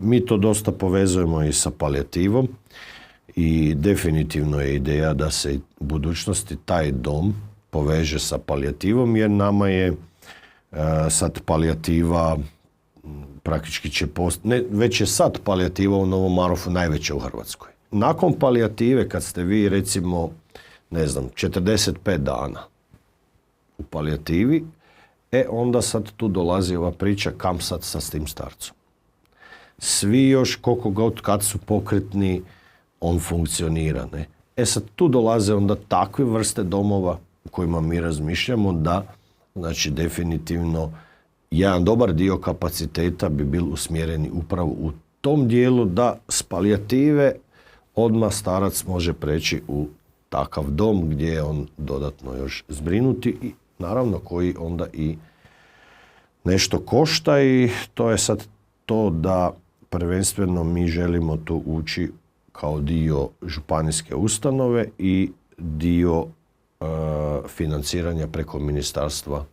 Mi to dosta povezujemo i sa palijativom i definitivno je ideja da se u budućnosti taj dom poveže sa palijativom, jer nama je sad palijativa praktički će već je sad palijativa u Novom Marofu najveća u Hrvatskoj. Nakon palijative, kad ste vi recimo, 45 dana u palijativi, onda sad tu dolazi ova priča kam sad sa tim starcom. Svi još koliko god kad su pokretni, on funkcionira. Ne? Sad tu dolaze onda takve vrste domova u kojima mi razmišljamo da, znači definitivno, jedan dobar dio kapaciteta bi bil usmjereni upravo u tom dijelu da s palijative odmah starac može preći u takav dom gdje je on dodatno još zbrinuti i naravno koji onda i nešto košta i to je sad to da prvenstveno mi želimo tu ući kao dio županijske ustanove i dio financiranja preko Ministarstva